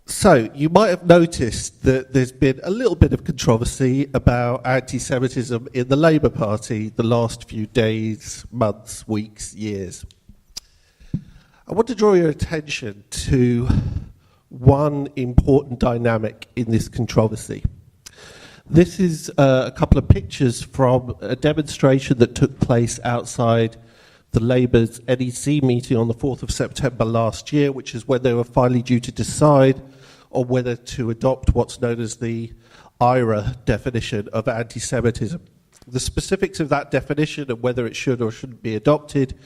So, you might have noticed that there's been a little bit of controversy about anti-Semitism in the Labour Party the last few days, months, weeks, years. I want to draw your attention to one important dynamic in this controversy. This is a couple of pictures from a demonstration that took place outside the Labour's NEC meeting on the 4th of September last year, which is when they were finally due to decide on whether to adopt what's known as the IRA definition of anti-Semitism. The specifics of that definition and whether it should or shouldn't be adopted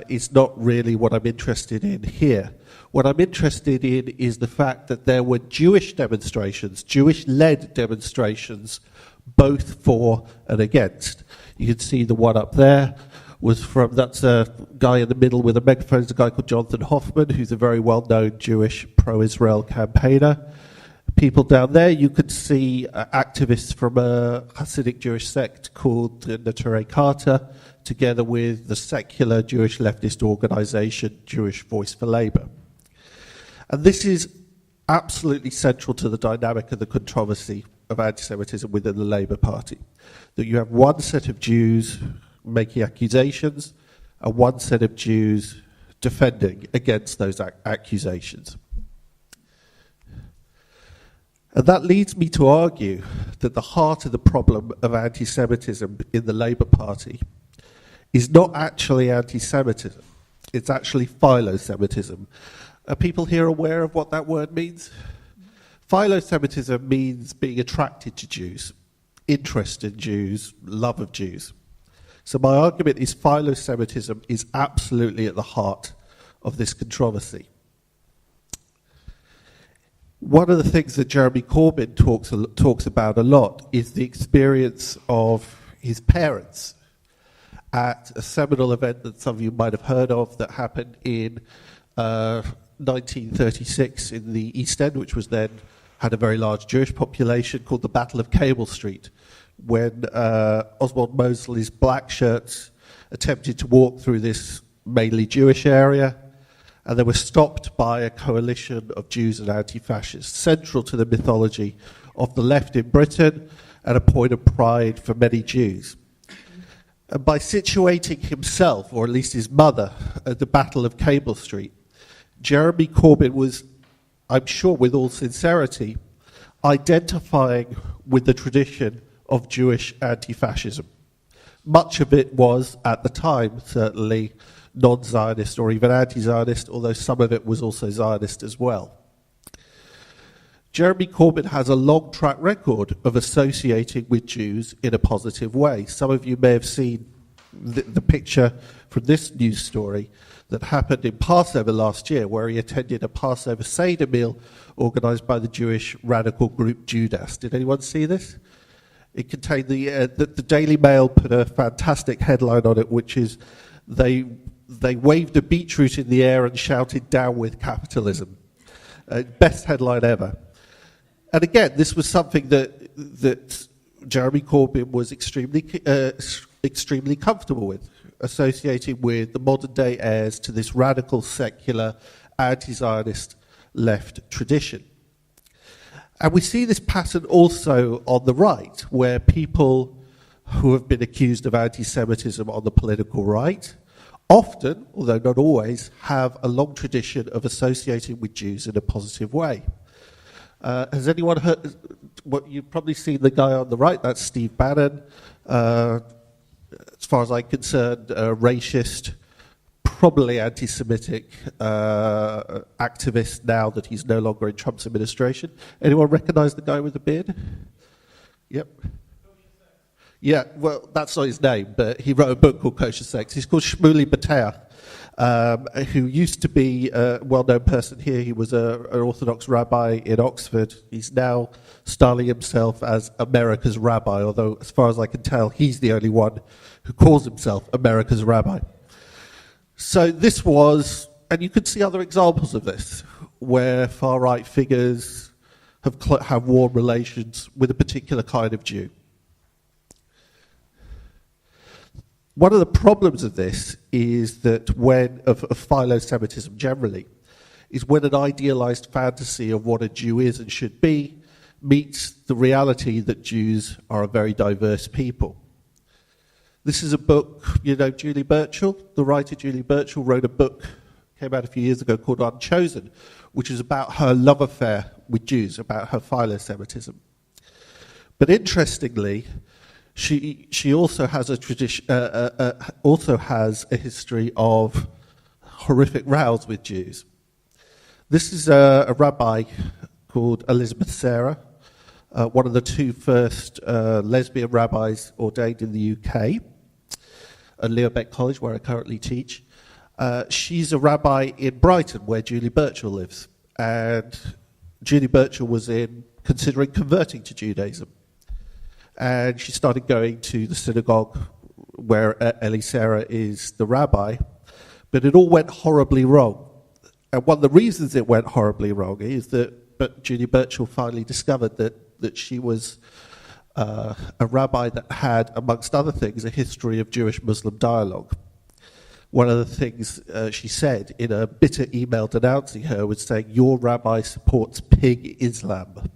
is not really what I'm interested in here. What I'm interested in is the fact that there were Jewish demonstrations, Jewish-led demonstrations, both for and against. You can see the one up there that's a guy in the middle with a megaphone. It's a guy called Jonathan Hoffman, who's a very well-known Jewish pro-Israel campaigner. People down there, you could see activists from a Hasidic Jewish sect called Neturei Karta, together with the secular Jewish leftist organization, Jewish Voice for Labour. And this is absolutely central to the dynamic of the controversy of anti-Semitism within the Labour Party. That you have one set of Jews making accusations and one set of Jews defending against those accusations. And that leads me to argue that the heart of the problem of anti-Semitism in the Labour Party is not actually anti-Semitism, it's actually philo-Semitism. Are people here aware of what that word means? Philo-Semitism means being attracted to Jews, interest in Jews, love of Jews. So my argument is philo-Semitism is absolutely at the heart of this controversy. One of the things that Jeremy Corbyn talks about a lot is the experience of his parents at a seminal event that some of you might have heard of that happened in 1936 in the East End, which was then had a very large Jewish population, called the Battle of Cable Street, when Oswald Mosley's black shirts attempted to walk through this mainly Jewish area, and they were stopped by a coalition of Jews and anti-fascists, central to the mythology of the left in Britain and a point of pride for many Jews. And by situating himself, or at least his mother, at the Battle of Cable Street, Jeremy Corbyn was, I'm sure with all sincerity, identifying with the tradition of Jewish anti-fascism. Much of it was, at the time, certainly non-Zionist or even anti-Zionist, although some of it was also Zionist as well. Jeremy Corbyn has a long track record of associating with Jews in a positive way. Some of you may have seen the picture from this news story that happened in Passover last year, where he attended a Passover Seder meal organised by the Jewish radical group Judas. Did anyone see this? It contained the Daily Mail put a fantastic headline on it, which is they waved a beetroot in the air and shouted, "Down with capitalism." Best headline ever. And again, this was something that Jeremy Corbyn was extremely comfortable with, associating with the modern day heirs to this radical, secular, anti-Zionist left tradition. And we see this pattern also on the right, where people who have been accused of anti-Semitism on the political right often, although not always, have a long tradition of associating with Jews in a positive way. Has anyone heard, you've probably seen the guy on the right, that's Steve Bannon, as far as I'm concerned, racist, probably anti-Semitic activist now that he's no longer in Trump's administration. Anyone recognize the guy with the beard? Yep. Yeah, well, that's not his name, but he wrote a book called Kosher Sex. He's called Shmuley Bateach, who used to be a well-known person here. He was an Orthodox rabbi in Oxford. He's now styling himself as America's rabbi, although as far as I can tell, he's the only one who calls himself America's rabbi. So this was, and you could see other examples of this, where far-right figures have warm relations with a particular kind of Jew. One of the problems of this is that of philo-Semitism generally, is when an idealized fantasy of what a Jew is and should be meets the reality that Jews are a very diverse people. This is a book, Julie Burchill, the writer Julie Burchill wrote a book, came out a few years ago, called Unchosen, which is about her love affair with Jews, about her philo-Semitism. But interestingly, she also has a tradition, also has a history of horrific rows with Jews. This is a rabbi called Elizabeth Sarah, one of the two first lesbian rabbis ordained in the UK at Leo Baeck College, where I currently teach. She's a rabbi in Brighton, where Julie Burchill lives, and Julie Burchill was considering converting to Judaism. And she started going to the synagogue where Ellie Sarah is the rabbi, but it all went horribly wrong. And one of the reasons it went horribly wrong is that Julie Burchill finally discovered that she was a rabbi that had, amongst other things, a history of Jewish-Muslim dialogue. One of the things she said in a bitter email denouncing her was saying, "Your rabbi supports pig Islam."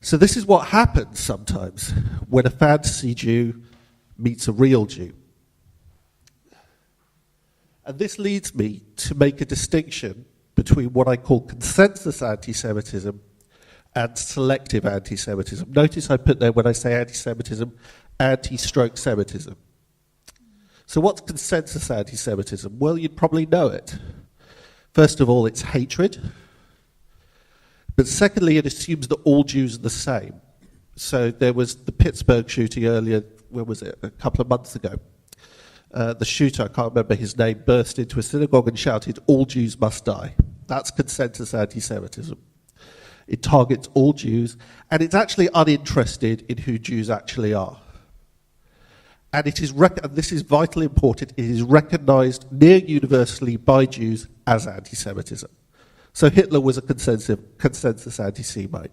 So this is what happens sometimes when a fantasy Jew meets a real Jew. And this leads me to make a distinction between what I call consensus anti-Semitism and selective anti-Semitism. Notice I put there, when I say anti-Semitism, anti-stroke Semitism. So what's consensus anti-Semitism? Well, you'd probably know it. First of all, it's hatred. But secondly, it assumes that all Jews are the same. So there was the Pittsburgh shooting earlier, when was it, a couple of months ago. The shooter, I can't remember his name, burst into a synagogue and shouted, "All Jews must die." That's consensus anti-Semitism. It targets all Jews, and it's actually uninterested in who Jews actually are. And it is and this is vitally important, it is recognized near universally by Jews as anti-Semitism. So Hitler was a consensus anti-Semite.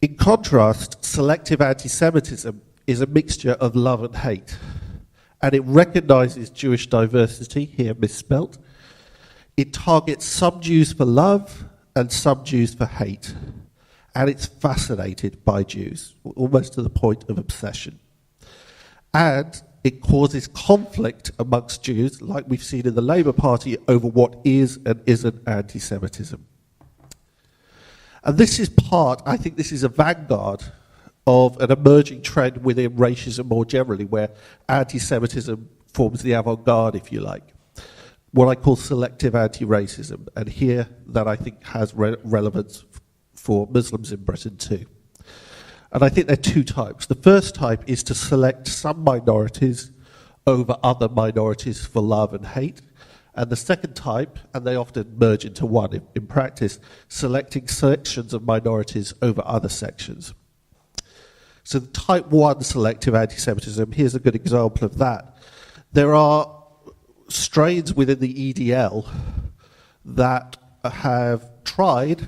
In contrast, selective anti-Semitism is a mixture of love and hate. And it recognizes Jewish diversity, here misspelt. It targets some Jews for love and some Jews for hate. And it's fascinated by Jews, almost to the point of obsession. And it causes conflict amongst Jews, like we've seen in the Labour Party, over what is and isn't anti-Semitism. And this is I think this is a vanguard of an emerging trend within racism more generally, where anti-Semitism forms the avant-garde, if you like. What I call selective anti-racism, and here that I think has relevance for Muslims in Britain too. And I think there are two types. The first type is to select some minorities over other minorities for love and hate. And the second type, and they often merge into one in practice, selecting sections of minorities over other sections. So the type 1 selective anti-Semitism, here's a good example of that. There are strains within the EDL that have tried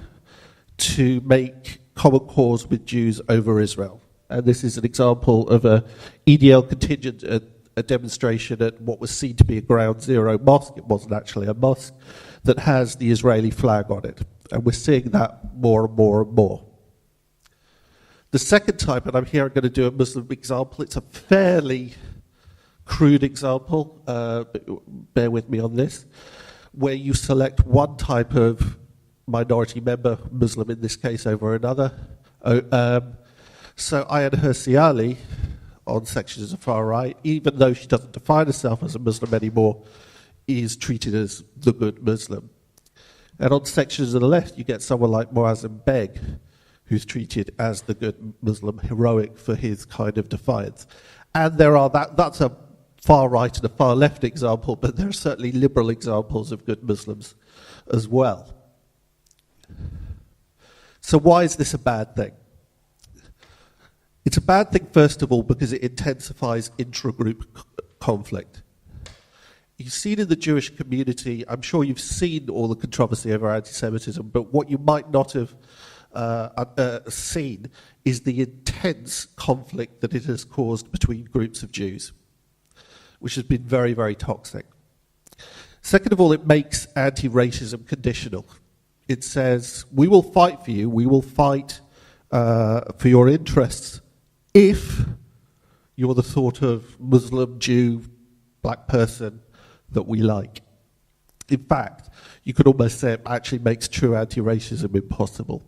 to make common cause with Jews over Israel. And this is an example of a EDL contingent at a demonstration at what was seen to be a Ground Zero mosque. It wasn't actually a mosque, that has the Israeli flag on it. And we're seeing that more and more and more. The second type, and I'm going to do a Muslim example, it's a fairly crude example, bear with me on this, where you select one type of minority member, Muslim in this case, over another. So Ayaan Hirsi Ali, on sections of the far right, even though she doesn't define herself as a Muslim anymore, is treated as the good Muslim. And on sections of the left, you get someone like Muazzam Beg, who's treated as the good Muslim, heroic for his kind of defiance. And that's a far right and a far left example, but there are certainly liberal examples of good Muslims as well. So why is this a bad thing? It's a bad thing, first of all, because it intensifies intra-group conflict. You've seen in the Jewish community, I'm sure you've seen all the controversy over anti-Semitism, but what you might not have seen is the intense conflict that it has caused between groups of Jews, which has been very, very toxic. Second of all, it makes anti-racism conditional. It says, we will fight for you, we will fight for your interests if you're the sort of Muslim, Jew, black person that we like. In fact, you could almost say it actually makes true anti-racism impossible.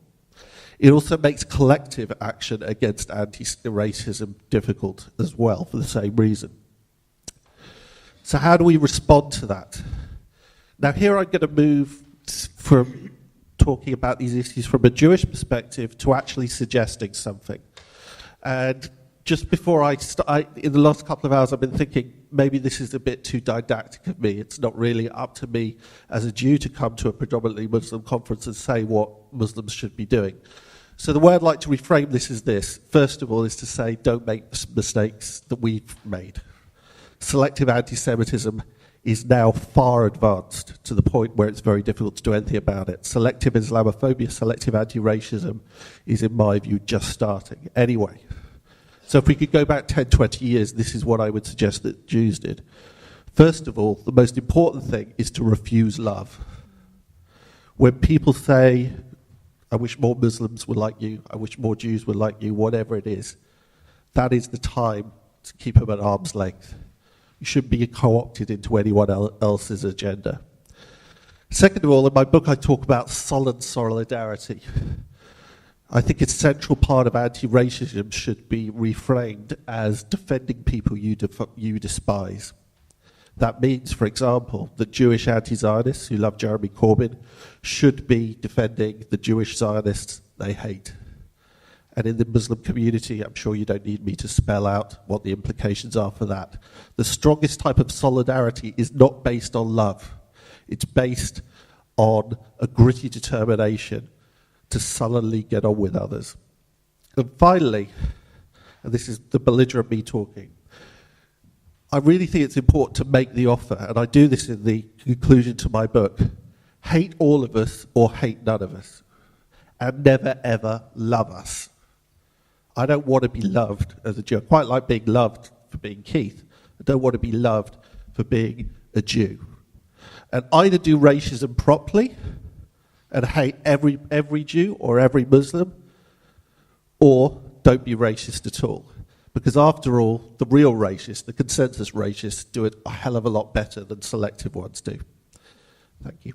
It also makes collective action against anti-racism difficult as well, for the same reason. So how do we respond to that? Now here I'm going to move from talking about these issues from a Jewish perspective to actually suggesting something. And just before in the last couple of hours, I've been thinking maybe this is a bit too didactic of me. It's not really up to me as a Jew to come to a predominantly Muslim conference and say what Muslims should be doing. So the way I'd like to reframe this is this. First of all, is to say don't make mistakes that we've made. Selective anti-Semitism is now far advanced to the point where it's very difficult to do anything about it. Selective Islamophobia, selective anti-racism is, in my view, just starting. Anyway, so if we could go back 10, 20 years, this is what I would suggest that Jews did. First of all, the most important thing is to refuse love. When people say, I wish more Muslims were like you, I wish more Jews were like you, whatever it is, that is the time to keep them at arm's length. You shouldn't be co-opted into anyone else's agenda. Second of all, in my book I talk about solid solidarity. I think a central part of anti-racism should be reframed as defending people you despise. That means, for example, that Jewish anti-Zionists who love Jeremy Corbyn should be defending the Jewish Zionists they hate. And in the Muslim community, I'm sure you don't need me to spell out what the implications are for that. The strongest type of solidarity is not based on love. It's based on a gritty determination to sullenly get on with others. And finally, and this is the belligerent me talking, I really think it's important to make the offer, and I do this in the conclusion to my book, hate all of us or hate none of us, and never ever love us. I don't want to be loved as a Jew. I quite like being loved for being Keith. I don't want to be loved for being a Jew. And either do racism properly and hate every Jew or every Muslim, or don't be racist at all. Because after all, the real racists, the consensus racists, do it a hell of a lot better than selective ones do. Thank you.